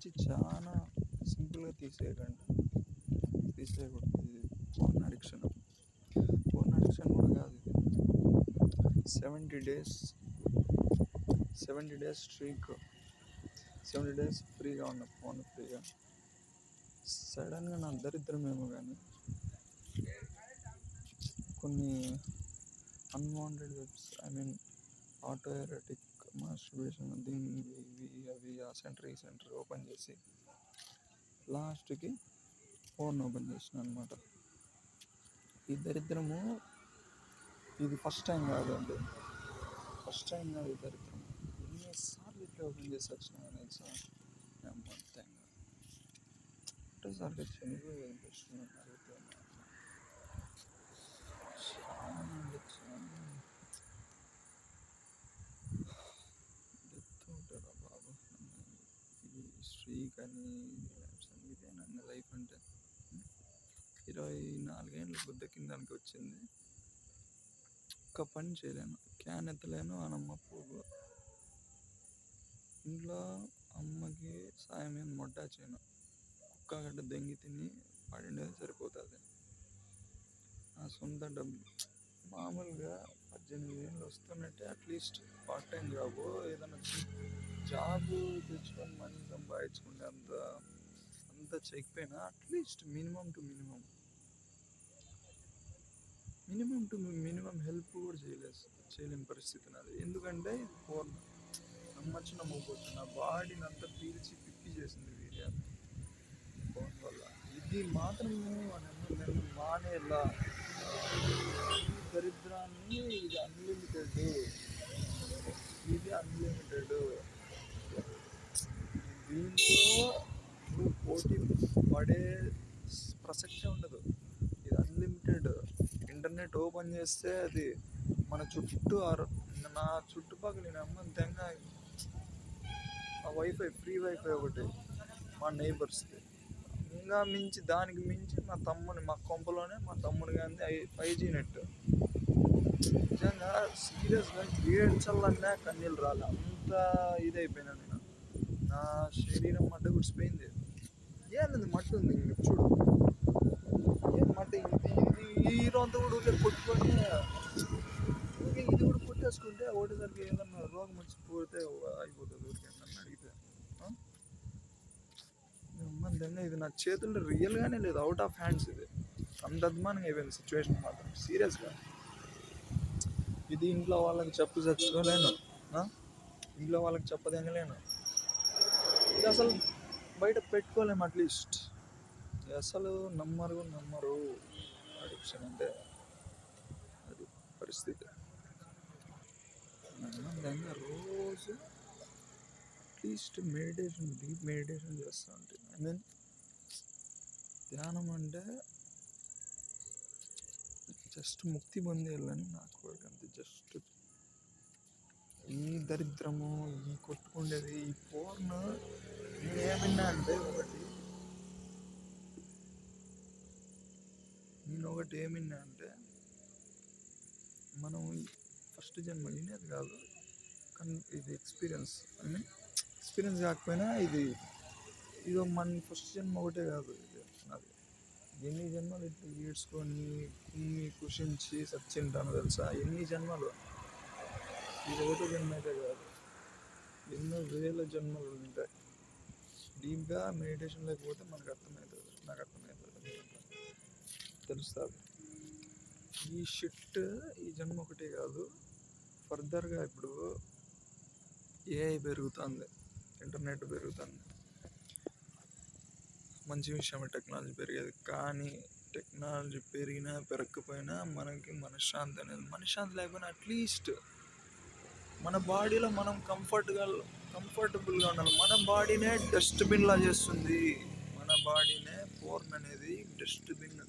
నుంచి చాలా సింపుల్గా తీసేయకూడదు. ఇది ఫోన్ అడిక్షన్. ఫోన్ అడిక్షన్ కూడా కాదు ఇది. 70 డేస్ 70 డేస్ స్ట్రీక్, 70 డేస్ ఫ్రీగా ఉన్న ఫోన్ ఫ్రీగా. సడన్గా నా దరిద్రమేమో కానీ కొన్ని unwanted webs, auto erotic masturbation ఇవి అవి ఆ సెంటర్ ఈ సెంటర్ ఓపెన్ చేసి లాస్ట్కి ఫోన్ ఓపెన్ చేసిన అనమాట. ఈ దరిద్రము ఇది ఫస్ట్ టైం కాదు ఈ దరిద్రం. ఎన్నిసార్లు ఇట్లా ఓపెన్ చేసి వచ్చినా అనేది సార్ మొత్తంగా ఒకటేసారి చనిపోయి అనిపిస్తున్నాను. చెప్తుంటారా బాబు ఈ స్ట్రీక్ అని ఇదే నన్ను లైఫ్ అంటే 24 ఏళ్ళ బుద్ధ కిందానికి వచ్చింది. ఒక్క పని చేయలేను, క్యాన్ ఎత్తలేను, అనమ్మ పోగు. ఇంట్లో అమ్మకి సాయం ఏం మొట్టా చేయను. కుక్క గడ్డ దెంగి తిని పడిండేది సరిపోతుంది. నా సొంత డబ్బు మామూలుగా 18 ఏళ్ళు వస్తున్నట్టే అట్లీస్ట్ పార్ట్ టైం జాబు ఏదైనా జాబు తెచ్చుకొని మనీ సంపాదించుకుంటే అంత చేయకపోయినా at least minimum to minimum help కూడా చేయలేని పరిస్థితి నాది. ఎందుకంటే ఫోన్ నమ్మచ్చు నమ్మకపోవచ్చు, నా బాడీని అంతా పీల్చి పిప్పి చేసింది వీర్యాన్ని ఫోన్ వల్ల. ఇది మాత్రం నేను మానేలా. దరిద్రాన్ని ఇది అన్లిమిటెడ్. దీంతో పోటీ పడే ప్రసక్తే ఉండదు. ఇది అన్లిమిటెడ్. ఇంటర్నెట్ ఓపెన్ చేస్తే అది మన చుట్టూ నా చుట్టుపక్కల నేను అమ్మంతంగా ఆ ఫ్రీ వైఫై ఒకటి మా నైబర్స్ది. ఇంకా దానికి మించి మా కొంపలోనే మా తమ్ముడు కానీ 5G నెట్. నిజంగా సీరియస్గా ఏడ్చాలన్నా కన్నీళ్ళు రాలే, అంత ఇదైపోయినా నేను. నా శరీరం మట్ట గుడిచిపోయింది. ఏంది మట్టి ఉంది ఇంక చూడు, ఏం మట్టి ఇది హీరో అంతా కూడా ఊరికే కొట్టుకొని ఇది కూడా కొట్టేసుకుంటే ఒకటేసరికి ఏదన్నా రోగం వచ్చి పోతే అయిపోతుంది. ఊరికే నన్ను అడిగితే అమ్మంతంగా ఇది నా చేతుల్లో రియల్గానే లేదు, అవుట్ ఆఫ్ హ్యాండ్స్. ఇది అంత అద్మానంగా అయిపోయింది సిచ్యువేషన్ మాత్రం సీరియస్గా. ఇది ఇంట్లో వాళ్ళకి చచ్చుకోలేను, ఇంట్లో వాళ్ళకి చెప్పదెంగలేను. ఇది అసలు బయట పెట్టుకోలేము అట్లీస్ట్. అసలు నమ్మరు అడిక్షన్ అంటే అది పరిస్థితి. రోజు అట్లీస్ట్ డీప్ మెడిటేషన్ చేస్తూ ఉంటాను. ధ్యానం అంటే జస్ట్ ముక్తి పొందేయాలని నాకు అంతే. జస్ట్ ఈ దరిద్రము, ఈ కొట్టుకుండేది, ఈ ఫోన్ నేనేమన్నా అంటే ఒకటి ఏమిన్నా అంటే మనం ఫస్ట్ జన్మ వినేది కాదు, కానీ ఇది ఎక్స్పీరియన్స్ కాకపోయినా ఇది మన ఫస్ట్ జన్మ ఒకటే కాదు. ఇది నాది ఎన్ని జన్మలు ఇట్లా ఏడ్చుకొని కుషించి సచ్చింటాను తెలుసా, ఎన్ని జన్మలు. ఇది ఒకటే జన్మ అయితే కాదు, ఎన్నో వేల జన్మలు ఉంటాయి. డీప్గా మెడిటేషన్ లేకపోతే నాకు అర్థమవుతుంది, తెలుస్తుంది. ఈ జన్మ ఒకటే కాదు, ఫర్దర్గా ఇప్పుడు ఏఐ పెరుగుతుంది, ఇంటర్నెట్ పెరుగుతుంది, మంచి విషయమే టెక్నాలజీ పెరిగేది. కానీ టెక్నాలజీ పెరిగినా పెరగకపోయినా మనకి మనశ్శాంతి లేకపోయినా అట్లీస్ట్ మన బాడీలో మనం కంఫర్టబుల్గా ఉండాలి. మన బాడీనే డస్ట్బిన్లా చేస్తుంది. మన బాడీనే ఫోన్ అనేది డస్ట్బిన్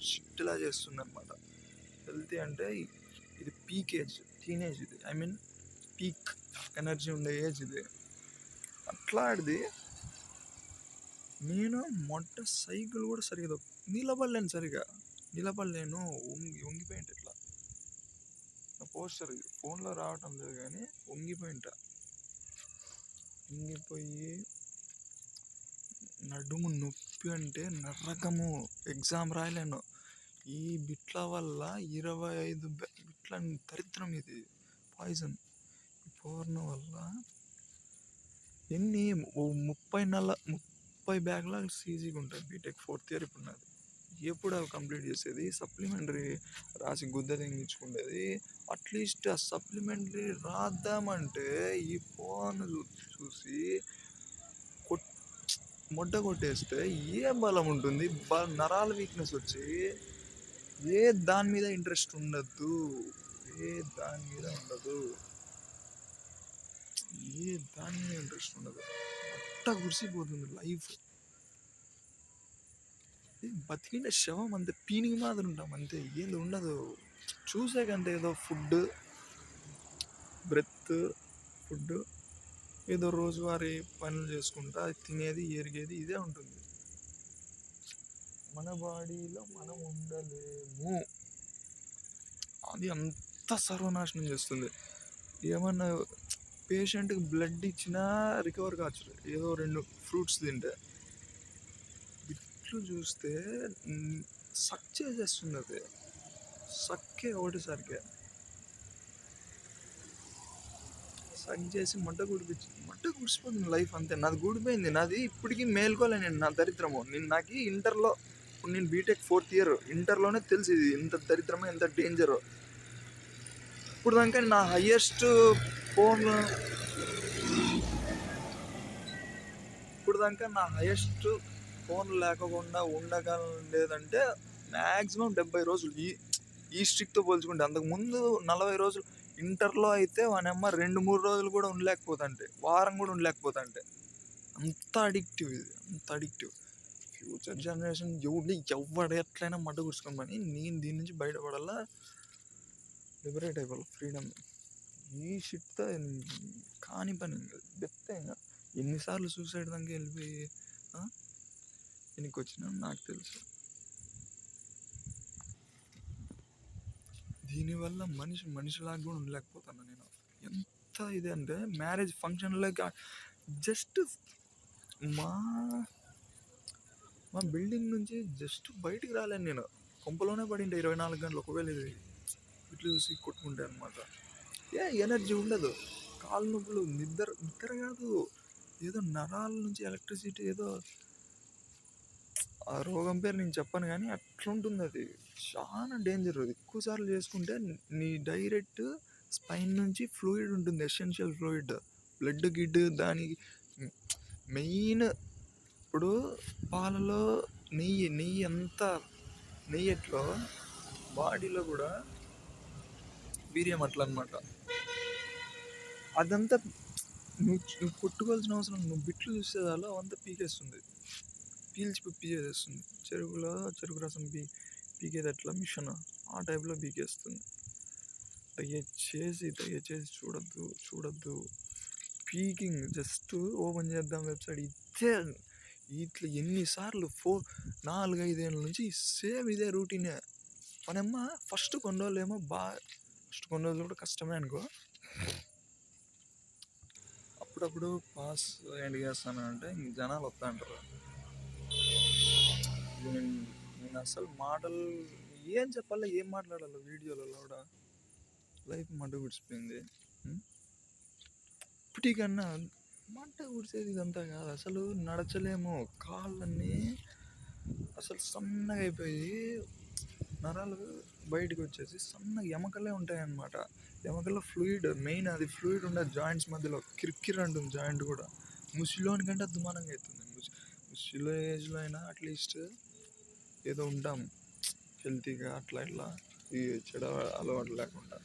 షిట్లా చేస్తుంది అనమాట. హెల్తీ అంటే ఇది పీక్ ఏజ్, టీనేజ్. ఇది పీక్ ఎనర్జీ ఉండే ఏజ్ ఇది. అట్లాంటిది నేను సైకిల్ కూడా సరిగా నిలబడలేను, వంగిపోయింట. ఇట్లా నా పోస్టర్ ఫోన్లో రావటం లేదు కానీ వంగిపోయి నడుము నొప్పి అంటే నరకము. ఎగ్జామ్ రాయలేను. ఈ బిట్ల వల్ల 25 బిట్ల దరిద్రం ఇది. పాయిజన్. ఈ పూర్ణ వల్ల ఎన్ని 30 బ్యాక్లాగ్స్ ఈజీగా ఉంటాయి. బీటెక్ 4th ఇయర్ ఇప్పుడు నాది. ఎప్పుడు అవి కంప్లీట్ చేసేది? సప్లిమెంటరీ రాసి గుద్ద తెంగించుకునేది. అట్లీస్ట్ ఆ సప్లిమెంటరీ రాద్దామంటే ఈ ఫోన్ చూసి మొడ్డ కొట్టేస్తే ఏ బలం ఉంటుంది? నరాల వీక్నెస్ వచ్చి ఏ దాని మీద ఇంట్రెస్ట్ ఉండదు. ఏ దాని మీద ఉండదు. మొట్ట గుడిసిపోతుంది లైఫ్. బతికిన శవం అంతే, పీనికి మాదిరి ఉంటాం అంతే. ఏది ఉండదు. చూసేకంటే ఏదో ఫుడ్, బ్రెత్, ఫుడ్, ఏదో రోజువారీ పనులు చేసుకుంటా తినేది, ఎరిగేది ఇదే ఉంటుంది. మన బాడీలో మనం ఉండలేము. అది అంత సర్వనాశనం చేస్తుంది. ఏమన్నా పేషెంట్కి బ్లడ్ ఇచ్చినా రికవర్ కావచ్చు ఏదో 2 ఫ్రూట్స్ తింటే. బిట్లు చూస్తే సక్ చేసేస్తుంది. అది సక్కే ఒకటిసారికే సక్ చేసి మొట్ట గుడిసిపోతుంది లైఫ్ అంతే. నాది గూడిపోయింది. నాది ఇప్పటికీ మేల్కోలే నేను. నా దరిద్రము నాకు ఇంటర్లో, ఇప్పుడు నేను బీటెక్ 4th ఇయర్, ఇంటర్లోనే తెలిసి ఇది ఎంత దరిద్రమో, ఎంత డేంజరో. ఇప్పుడు దాకా నా హయ్యెస్ట్ ఫోన్ లేకుండా ఉండగలేదంటే మ్యాక్సిమం 70 రోజులు. ఈ స్ట్రిక్తో పోల్చుకుంటే అంతకుముందు 40 రోజులు. ఇంటర్లో అయితే వానమ్మ 2-3 రోజులు కూడా ఉండలేకపోతుంటే, వారం కూడా ఉండలేకపోతుంటే. అంత అడిక్టివ్ ఇది, అంత అడిక్టివ్. ఫ్యూచర్ జనరేషన్ ఎవడు ఎట్లయినా మడ్డ కూర్చుకోమని నేను దీని నుంచి బయటపడాలా, లిబరేట్ అయిపోవాలి, ఫ్రీడమ్. ఈ షిట్తో కాని పని బెత్తే. ఎన్నిసార్లు సూసైడ్ దాకా వెళ్ళిపోయి వెనక్కి వచ్చినా నాకు తెలుసు. దీనివల్ల మనిషిలాగా కూడా ఉండలేకపోతాను నేను. ఎంత ఇది అంటే మ్యారేజ్ ఫంక్షన్లోకి జస్ట్ మా బిల్డింగ్ నుంచి జస్ట్ బయటికి రాలేను నేను. కొంపలోనే పడింటే 24 గంటలు. ఒకవేళ ఇది ఇట్లు చూసి కొట్టుకుంటే అనమాట. ఎనర్జీ ఉండదు. కాళ్ళు నొప్పులు, నిద్ర కాదు, ఏదో నరాల నుంచి ఎలక్ట్రిసిటీ, ఏదో ఆ రోగం పేరు నేను చెప్పను కానీ అట్లుంటుంది. అది చాలా డేంజర్. ఎక్కువసార్లు చేసుకుంటే నీ డైరెక్ట్ స్పైన్ నుంచి ఫ్లూయిడ్ ఉంటుంది, ఎసెన్షియల్ ఫ్లూయిడ్, బ్లడ్ గిడ్. దానికి మెయిన్ ఇప్పుడు పాలలో నెయ్యి ఎట్లో బాడీలో కూడా వీర్యం అట్లా అనమాట. అదంతా నువ్వు కొట్టుకోవాల్సిన అవసరం. నువ్వు బిట్లు చూసేదాలో అంతా పీకేస్తుంది, పీల్చి చేసేస్తుంది. చెరుకు రసం పీకేది ఎట్లా మిషన్, ఆ టైప్లో పీకేస్తుంది. దయచేసి చూడొద్దు. పీకింగ్ జస్ట్ ఓపెన్ చేద్దాం వెబ్సైట్, ఇట్లా ఎన్నిసార్లు 4-5 ఏళ్ళ నుంచి సేమ్ ఇదే రూటీనే. మనమ్మ ఫస్ట్ కొన్ని రోజులు కూడా కష్టమే అనుకో. అప్పుడప్పుడు పాస్ ఎండ్ చేస్తానంటే ఇంక జనాలు వస్తా అంటారు. నేను అసలు మాటలు ఏం చెప్పాలో, ఏం మాట్లాడాలో వీడియోలలో కూడా లైఫ్ మంట గుడిచిపోయింది. ఇప్పటికన్నా మంట గుడిసేది ఇదంతా కాదు. అసలు నడచలేము. కాళ్ళన్నీ అసలు సన్నగా అయిపోయి నరాలు బయటకు వచ్చేసి సన్నగా ఎముకలే ఉంటాయన్నమాట. ఎముకల్లో ఫ్లూయిడ్ మెయిన్, అది ఫ్లూయిడ్ ఉండదు జాయింట్స్ మధ్యలో. కిరికిరి అంటుంది జాయింట్ కూడా. ముసిలోని కంటే అద్దుమానంగా అవుతుంది. ముసిలో ఏజ్లో అయినా అట్లీస్ట్ ఏదో ఉంటాం హెల్తీగా, అట్లా ఇట్లా ఈ చెడు అలవాటు లేకుండా.